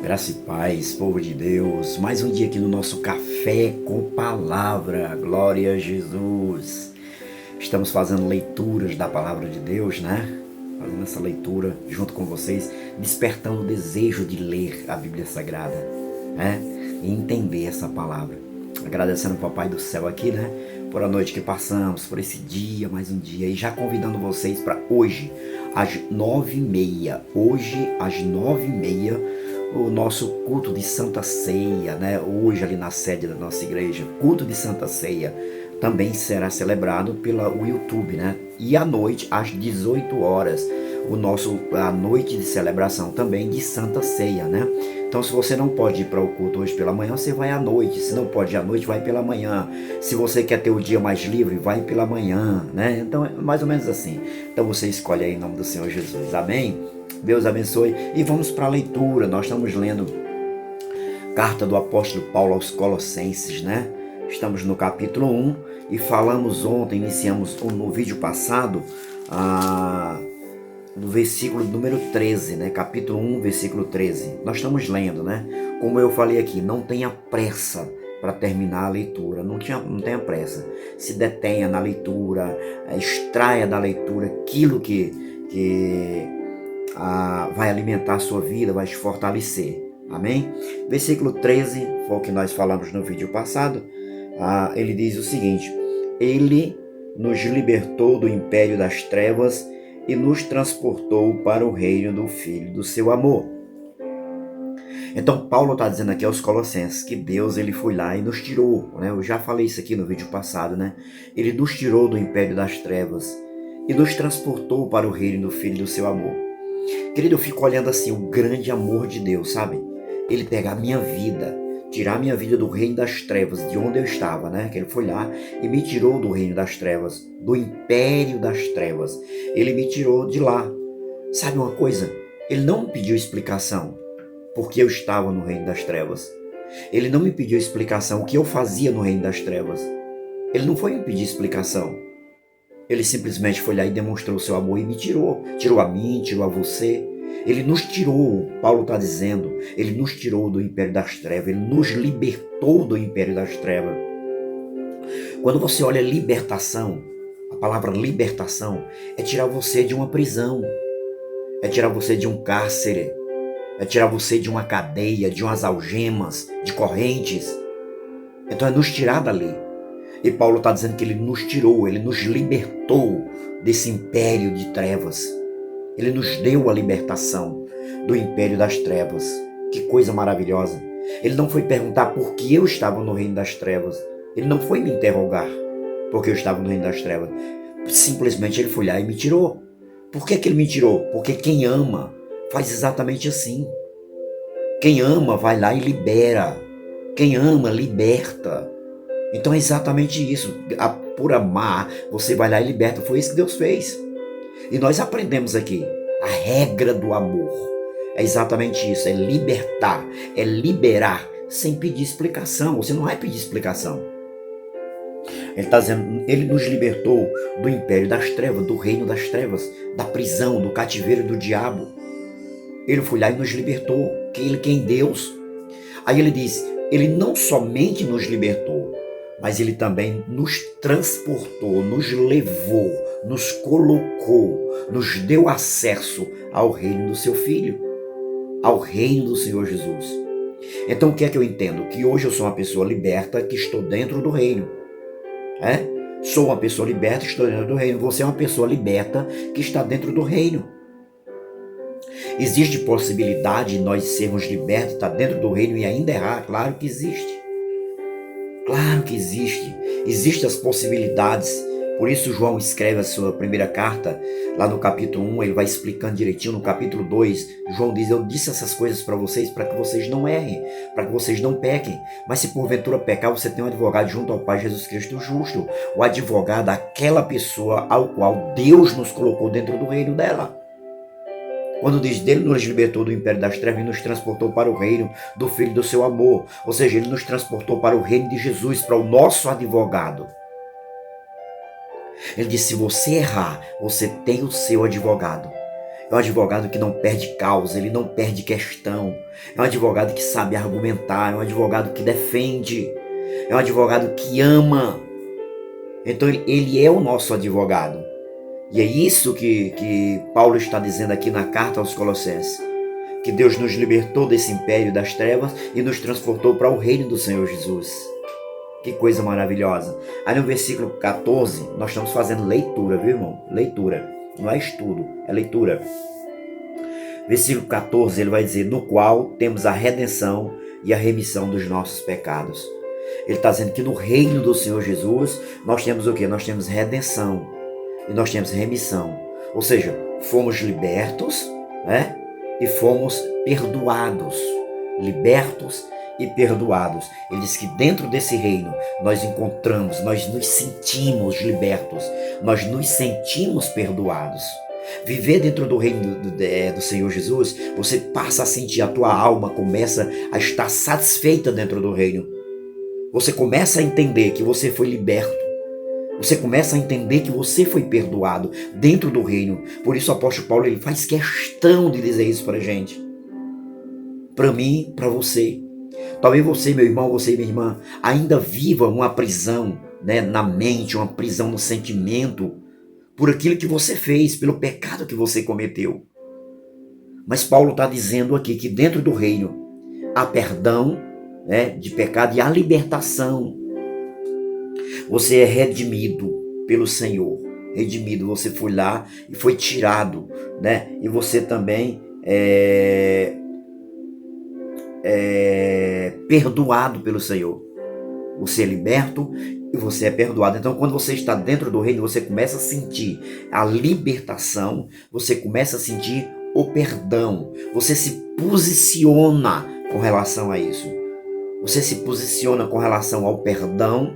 Graça e paz, povo de Deus, mais um dia aqui no nosso Café com Palavra, glória a Jesus. Estamos fazendo leituras da Palavra de Deus, né? Fazendo essa leitura junto com vocês, despertando o desejo de ler a Bíblia Sagrada, né? E entender essa palavra. Agradecendo o Papai do Céu aqui, né? Por a noite que passamos, por esse dia, mais um dia. E já convidando vocês para hoje, às 9h30. Hoje, às 9h30, o nosso culto de Santa Ceia, né? Hoje ali na sede da nossa igreja, culto de Santa Ceia, também será celebrado pelo YouTube, né? E à noite, às 18 horas, a noite de celebração também de Santa Ceia, né? Então, se você não pode ir para o culto hoje pela manhã, você vai à noite. Se não pode ir à noite, vai pela manhã. Se você quer ter o dia mais livre, vai pela manhã, né? Então, é mais ou menos assim. Então, você escolhe aí em nome do Senhor Jesus. Amém? Deus abençoe. E vamos para a leitura. Nós estamos lendo Carta do Apóstolo Paulo aos Colossenses, né? Estamos no capítulo 1 e falamos ontem, iniciamos no vídeo passado, no versículo número 13, né? Capítulo 1, versículo 13. Nós estamos lendo, né? Como eu falei aqui, não tenha pressa para terminar a leitura, não tenha pressa. Se detenha na leitura, extraia da leitura aquilo que vai alimentar a sua vida, vai te fortalecer. Amém? Versículo 13, foi o que nós falamos no vídeo passado. Ele diz o seguinte: Ele nos libertou do império das trevas e nos transportou para o reino do Filho do seu amor. Então Paulo está dizendo aqui aos Colossenses que Deus ele foi lá e nos tirou, né? Eu já falei isso aqui no vídeo passado, né? Ele nos tirou do império das trevas e nos transportou para o reino do Filho do seu amor. Querido, eu fico olhando assim o grande amor de Deus, sabe? Ele pegar a minha vida, tirar a minha vida do reino das trevas, de onde eu estava, né? Que ele foi lá e me tirou do reino das trevas, do império das trevas. Ele me tirou de lá. Sabe uma coisa? Ele não me pediu explicação porque eu estava no reino das trevas. Ele não me pediu explicação o que eu fazia no reino das trevas. Ele não foi me pedir explicação. Ele simplesmente foi lá e demonstrou o seu amor e me tirou. Tirou a mim, tirou a você. Ele nos tirou, Paulo está dizendo, ele nos tirou do império das trevas, ele nos libertou do império das trevas. Quando você olha libertação, a palavra libertação é tirar você de uma prisão, é tirar você de um cárcere, é tirar você de uma cadeia, de umas algemas, de correntes. Então é nos tirar dali. E Paulo está dizendo que ele nos tirou, ele nos libertou desse império de trevas. Ele nos deu a libertação do império das trevas. Que coisa maravilhosa. Ele não foi perguntar por que eu estava no reino das trevas. Ele não foi me interrogar porque eu estava no reino das trevas. Simplesmente ele foi lá e me tirou. Por que ele me tirou? Porque quem ama faz exatamente assim. Quem ama vai lá e libera. Quem ama liberta. Então é exatamente isso. Por amar, você vai lá e liberta. Foi isso que Deus fez. E nós aprendemos aqui a regra do amor. É exatamente isso, é libertar, é liberar sem pedir explicação. Você não vai pedir explicação. Ele está dizendo, ele nos libertou do império das trevas, do reino das trevas, da prisão, do cativeiro do diabo. Ele foi lá e nos libertou, que ele quem Deus. Aí ele diz, ele não somente nos libertou, mas ele também nos transportou, nos levou, nos colocou, nos deu acesso ao reino do seu Filho, ao reino do Senhor Jesus. Então o que é que eu entendo? Que hoje eu sou uma pessoa liberta que estou dentro do reino. Sou uma pessoa liberta que estou dentro do reino. Você é uma pessoa liberta que está dentro do reino. Existe possibilidade de nós sermos libertos, estar dentro do reino e ainda errar? Claro que existe. Claro que existe. Existem as possibilidades. Por isso João escreve a sua primeira carta, lá no capítulo 1, ele vai explicando direitinho. No capítulo 2, João diz, eu disse essas coisas para vocês para que vocês não errem, para que vocês não pequem. Mas se porventura pecar, você tem um advogado junto ao Pai Jesus Cristo justo. O advogado, aquela pessoa ao qual Deus nos colocou dentro do reino dela. Quando diz dele nos libertou do império das trevas e nos transportou para o reino do Filho do seu amor. Ou seja, ele nos transportou para o reino de Jesus, para o nosso advogado. Ele diz, se você errar, você tem o seu advogado. É um advogado que não perde causa, ele não perde questão. É um advogado que sabe argumentar, é um advogado que defende, é um advogado que ama. Então ele é o nosso advogado. E é isso que Paulo está dizendo aqui na carta aos Colossenses. Que Deus nos libertou desse império das trevas e nos transportou para o reino do Senhor Jesus. Que coisa maravilhosa. Aí no versículo 14, nós estamos fazendo leitura, viu, irmão? Leitura. Não é estudo, é leitura. Versículo 14, ele vai dizer, no qual temos a redenção e a remissão dos nossos pecados. Ele está dizendo que no reino do Senhor Jesus, nós temos o quê? Nós temos redenção e nós temos remissão. Ou seja, fomos libertos, né? E fomos perdoados. Libertos e perdoados. Ele diz que dentro desse reino nós encontramos, nós nos sentimos libertos, nós nos sentimos perdoados. Viver dentro do reino do Senhor Jesus, você passa a sentir, a tua alma começa a estar satisfeita dentro do reino. Você começa a entender que você foi liberto. Você começa a entender que você foi perdoado dentro do reino. Por isso o apóstolo Paulo ele faz questão de dizer isso para a gente. Para mim, para você. Talvez você, meu irmão, você, minha irmã, ainda viva uma prisão, né, na mente, uma prisão no sentimento, por aquilo que você fez, pelo pecado que você cometeu. Mas Paulo está dizendo aqui que dentro do reino há perdão, né, de pecado e há libertação. Você é redimido pelo Senhor. Redimido, você foi lá e foi tirado, né? E você também é perdoado pelo Senhor. Você é liberto e você é perdoado. Então, quando você está dentro do reino, você começa a sentir a libertação, você começa a sentir o perdão. Você se posiciona com relação a isso. Você se posiciona com relação ao perdão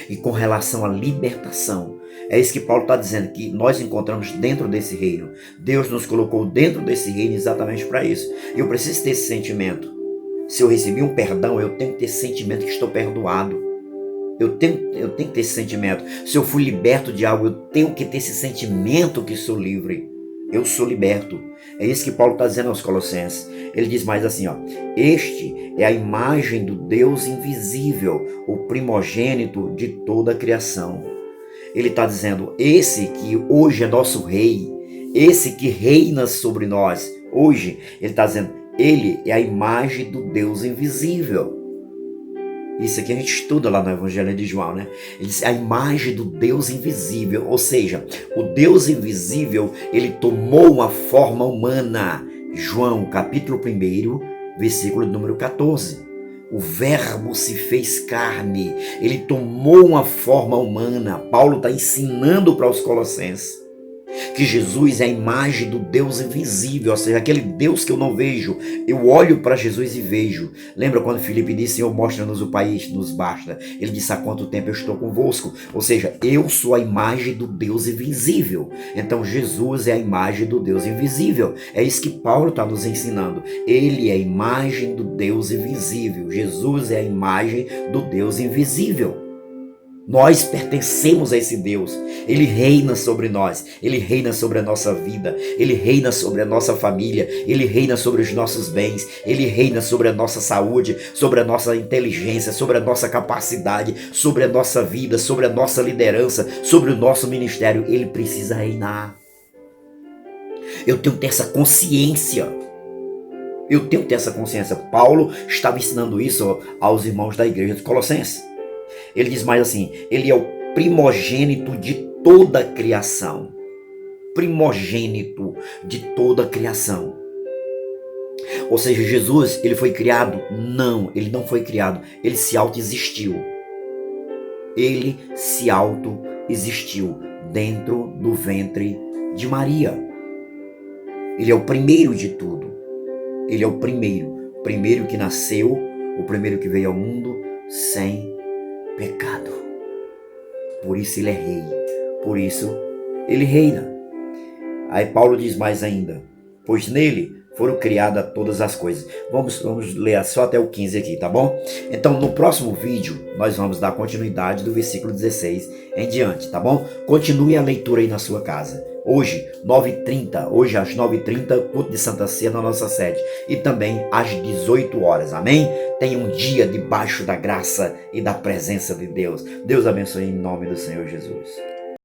e com relação à libertação. É isso que Paulo está dizendo, que nós encontramos dentro desse reino. Deus nos colocou dentro desse reino exatamente para isso. E eu preciso ter esse sentimento. Se eu recebi um perdão, eu tenho que ter esse sentimento que estou perdoado. Eu tenho que ter esse sentimento. Se eu fui liberto de algo, eu tenho que ter esse sentimento que sou livre. Eu sou liberto. É isso que Paulo está dizendo aos Colossenses. Ele diz mais assim, ó. Este é a imagem do Deus invisível, o primogênito de toda a criação. Ele está dizendo, esse que hoje é nosso rei, esse que reina sobre nós, hoje, ele está dizendo, ele é a imagem do Deus invisível. Isso aqui a gente estuda lá no Evangelho de João, né? Ele diz, a imagem do Deus invisível, ou seja, o Deus invisível, ele tomou uma forma humana. João, capítulo 1, versículo número 14. O verbo se fez carne, ele tomou uma forma humana. Paulo está ensinando para os Colossenses que Jesus é a imagem do Deus invisível, ou seja, aquele Deus que eu não vejo. Eu olho para Jesus e vejo. Lembra quando Filipe disse, Senhor, mostra-nos o país, nos basta. Ele disse, há quanto tempo eu estou convosco? Ou seja, eu sou a imagem do Deus invisível. Então Jesus é a imagem do Deus invisível. É isso que Paulo está nos ensinando. Ele é a imagem do Deus invisível. Jesus é a imagem do Deus invisível. Nós pertencemos a esse Deus. Ele reina sobre nós, ele reina sobre a nossa vida, ele reina sobre a nossa família, ele reina sobre os nossos bens, ele reina sobre a nossa saúde, sobre a nossa inteligência, sobre a nossa capacidade, sobre a nossa vida, sobre a nossa liderança, sobre o nosso ministério. Ele precisa reinar. Eu tenho que ter essa consciência. Eu tenho que ter essa consciência. Paulo estava ensinando isso aos irmãos da igreja de Colossenses. Ele diz mais assim, ele é o primogênito de toda a criação. Primogênito de toda a criação. Ou seja, Jesus, ele foi criado? Não, ele não foi criado. Ele se autoexistiu. Ele se autoexistiu dentro do ventre de Maria. Ele é o primeiro de tudo. Ele é o primeiro que nasceu, o primeiro que veio ao mundo sem pecado. Por isso ele é rei. Por isso ele reina. Aí Paulo diz mais ainda, pois nele foram criadas todas as coisas. Vamos ler só até o 15 aqui, tá bom? Então, no próximo vídeo, nós vamos dar continuidade do versículo 16 em diante, tá bom? Continue a leitura aí na sua casa. Hoje, 9h30, hoje às 9h30, culto de Santa Ceia na nossa sede. E também às 18 horas, amém? Tenha um dia debaixo da graça e da presença de Deus. Deus abençoe em nome do Senhor Jesus.